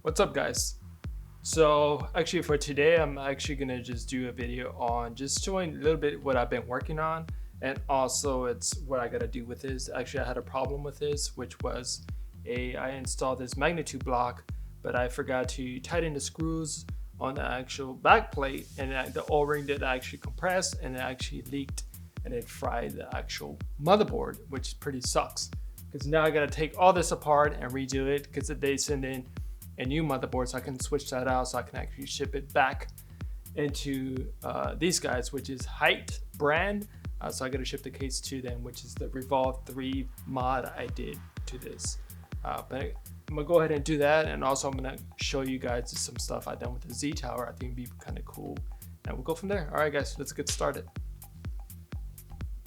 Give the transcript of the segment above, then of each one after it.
What's up, guys? So actually for today, I'm actually gonna just do a video on just showing a little bit what I've been working on, and also it's what I gotta do with this. Actually, I had a problem with this, which was I installed this magnitude block, but I forgot to tighten the screws on the actual back plate, and the O-ring did actually compress, and it actually leaked, and it fried the actual motherboard, which pretty sucks. Because now I gotta take all this apart and redo it because they send in a new motherboard, so I can switch that out so I can actually ship it back into these guys, which is Height brand. So I got to ship the case to them, which is the Revolve 3 mod I did to this. But I'm gonna go ahead and do that, and also I'm gonna show you guys some stuff I done with the Z Tower. I think it'd be kind of cool, and we'll go from there. All right, guys, let's get started.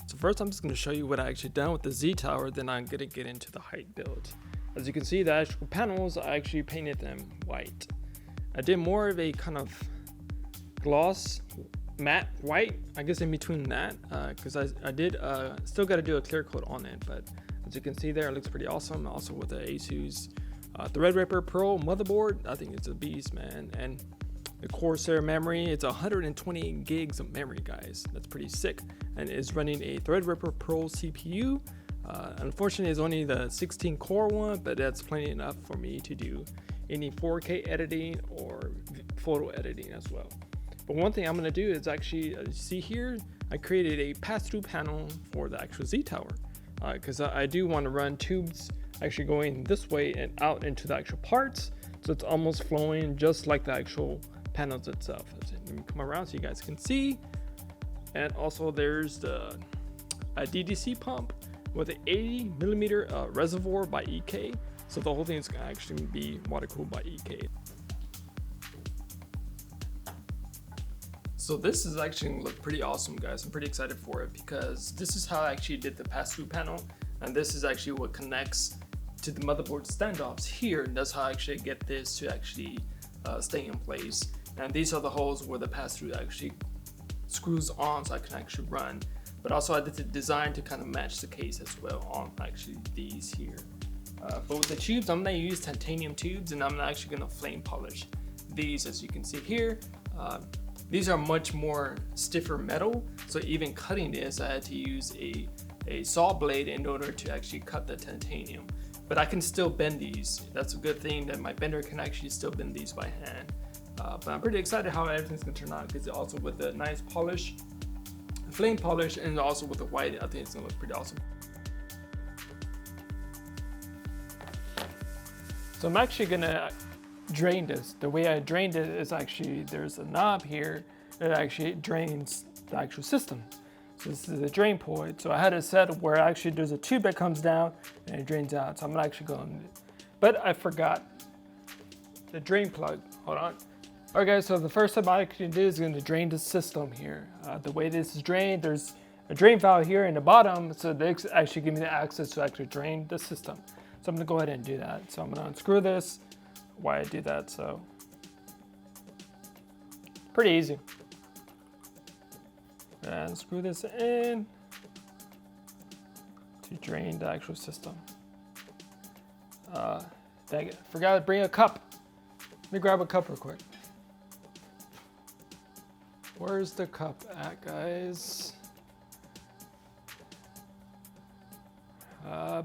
So first, I'm just gonna show you what I actually done with the Z Tower. Then I'm gonna get into the Height build. As you can see, the actual panels, I actually painted them white. I did more of a kind of gloss matte white, I guess, in between that, because I did still got to do a clear coat on it, but as you can see there, it looks pretty awesome. Also with the Asus Threadripper Pro motherboard, I think it's a beast, man. And the Corsair memory, it's 128 gigs of memory, guys. That's pretty sick, and it's running a Threadripper Pro CPU. Unfortunately, it's only the 16 core one, but that's plenty enough for me to do any 4K editing or photo editing as well. But one thing I'm going to do is actually, see here, I created a pass-through panel for the actual Z Tower, because I do want to run tubes actually going this way and out into the actual parts, so it's almost flowing just like the actual panels itself. Let me come around so you guys can see. And also there's the DDC pump with an 80 millimeter reservoir by EK, so the whole thing is gonna actually be water cooled by EK. So this is actually gonna look pretty awesome, guys. I'm pretty excited for it because this is how I actually did the pass-through panel, and this is actually what connects to the motherboard standoffs here, and that's how I actually get this to actually stay in place. And these are the holes where the pass-through actually screws on, so I can actually run. But also I did the design to kind of match the case as well on actually these here. But with the tubes, I'm gonna use titanium tubes, and I'm actually gonna flame polish these. As you can see here, these are much more stiffer metal, so even cutting this, I had to use a saw blade in order to actually cut the titanium. But I can still bend these. That's a good thing, that my bender can actually still bend these by hand. But I'm pretty excited how everything's gonna turn out, because also with the nice polish, flame polish, and also with the white, I think it's gonna look pretty awesome. So I'm actually gonna drain this. The way I drained it is actually, there's a knob here that actually drains the actual system. So this is a drain port. So I had it set where actually there's a tube that comes down and it drains out. So I'm actually going, but I forgot the drain plug. Hold on. Alright, guys, so the first step I can do is going to drain the system here. The way this is drained, there's a drain valve here in the bottom, so they actually give me the access to actually drain the system. So I'm going to go ahead and do that. So I'm going to unscrew this while I do that. So pretty easy. And screw this in to drain the actual system. Dang it, forgot to bring a cup. Let me grab a cup real quick. Where's the cup at, guys?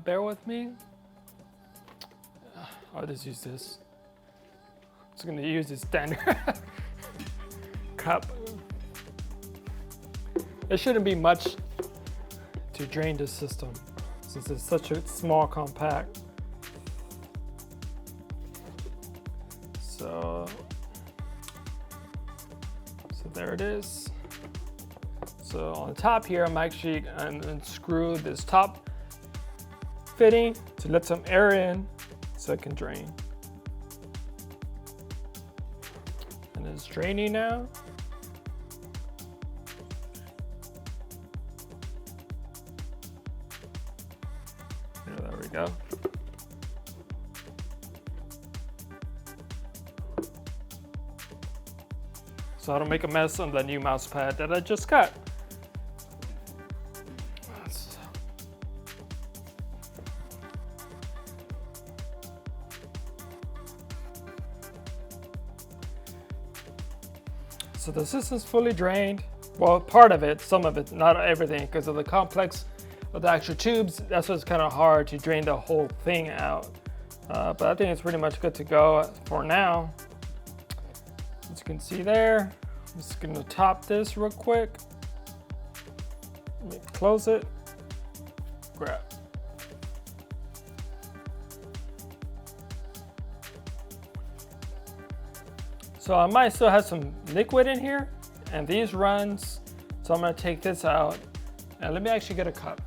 Bear with me. I'll just use this. I'm just gonna use this standard cup. It shouldn't be much to drain the system since it's such a small compact. So there it is. So on the top here, I'm actually going to unscrew this top fitting to let some air in so it can drain. And it's draining now. There we go. So I don't make a mess on the new mouse pad that I just got. So the system's fully drained. Well, part of it, some of it, not everything, because of the complex of the actual tubes. That's what's kind of hard to drain the whole thing out. But I think it's pretty much good to go for now. As you can see there, I'm just gonna top this real quick. Let me close it, grab. So I might still have some liquid in here and these runs. So I'm gonna take this out and let me actually get a cup.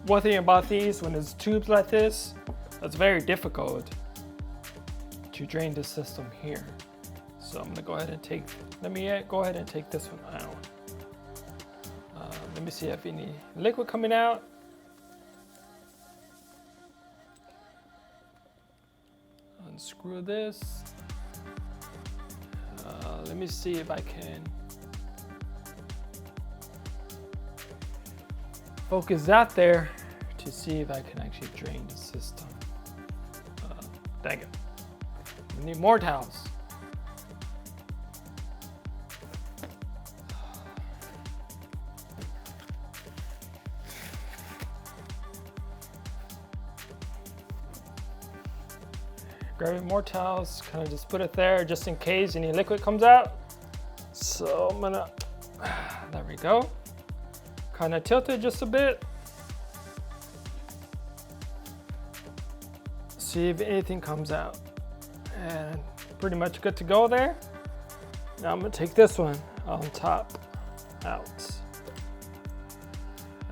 One thing about these, when there's tubes like this, it's very difficult to drain the system here. So I'm gonna go ahead and take, go ahead and take this one out. Let me see if any liquid coming out. Unscrew this. Let me see if I can focus that there to see if I can actually drain the system. Dang it. We need more towels. Grabbing more towels, kind of just put it there just in case any liquid comes out. So I'm gonna, there we go. Kind of tilt it just a bit. See if anything comes out. And pretty much good to go there. Now I'm gonna take this one on top out.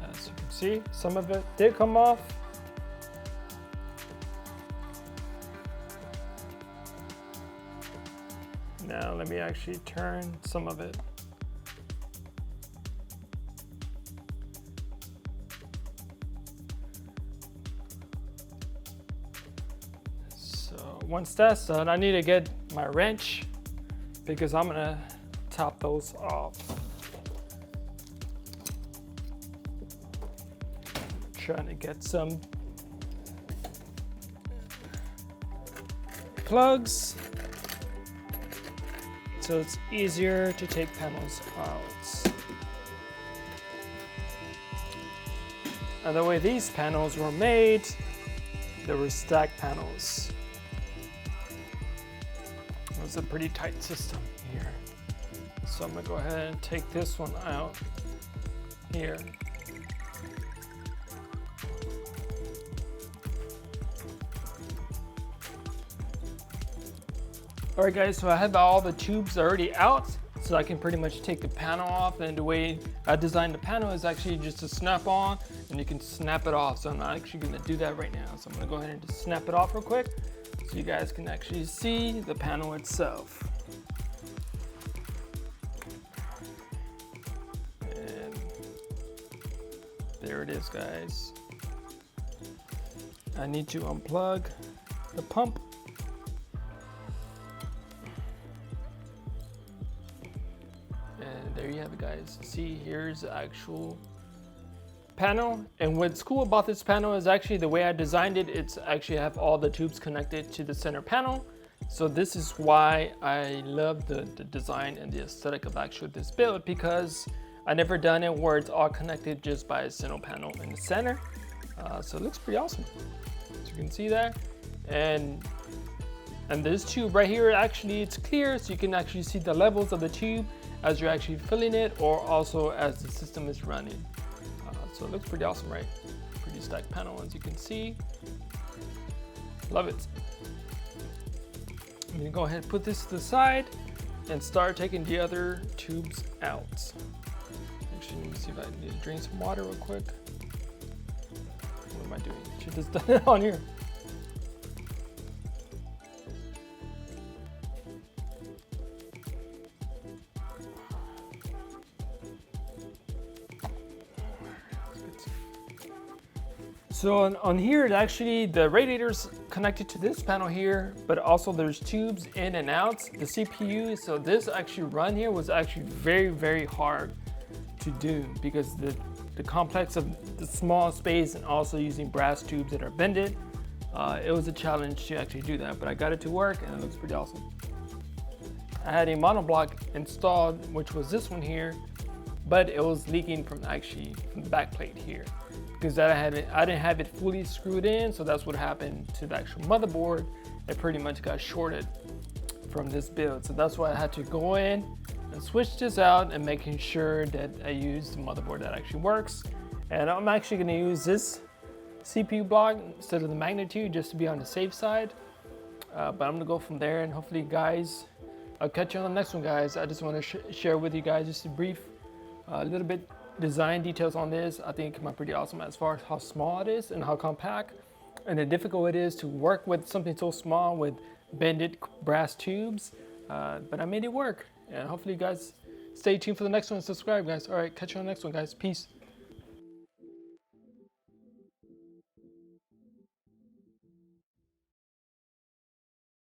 As you can see, some of it did come off. Now let me actually turn some of it. So once that's done, I need to get my wrench because I'm gonna top those off. Trying to get some plugs so it's easier to take panels out. And the way these panels were made, they were stacked panels. It was a pretty tight system here. So I'm gonna go ahead and take this one out here. All right guys, so I have all the tubes already out, so I can pretty much take the panel off, and the way I designed the panel is actually just to snap on, and you can snap it off. So I'm not actually gonna do that right now. So I'm gonna go ahead and just snap it off real quick, so you guys can actually see the panel itself. And there it is, guys. I need to unplug the pump. There you have it, guys. See, here's the actual panel. And what's cool about this panel is actually the way I designed it. It's actually have all the tubes connected to the center panel. So this is why I love the design and the aesthetic of actually this build, because I never done it where it's all connected just by a single panel in the center. So it looks pretty awesome. As you can see that. And this tube right here, actually it's clear, so you can actually see the levels of the tube as you're actually filling it, or also as the system is running. So it looks pretty awesome, right? Pretty stacked panel, as you can see. Love it. I'm gonna go ahead and put this to the side and start taking the other tubes out. Actually, let me see if I need to drink some water real quick. What am I doing? Should have done it on here. So on here, it actually, the radiator's connected to this panel here, but also there's tubes in and out, the CPU. So this actually run here was actually very, very hard to do because the complex of the small space and also using brass tubes that are bended. It was a challenge to actually do that, but I got it to work and it looks pretty awesome. I had a monoblock installed, which was this one here, but it was leaking from the back plate here because I didn't have it fully screwed in, so that's what happened to the actual motherboard. It pretty much got shorted from this build, so that's why I had to go in and switch this out and making sure that I use the motherboard that actually works. And I'm actually going to use this CPU block instead of the magnitude just to be on the safe side. But I'm gonna go from there, and hopefully guys, I'll catch you on the next one, guys. I just want to share with you guys just a brief little bit design details on this. I think it came out pretty awesome as far as how small it is and how compact and how difficult it is to work with something so small with bended brass tubes. But I made it work, and hopefully you guys stay tuned for the next one and subscribe, guys. All right, catch you on the next one, guys. Peace.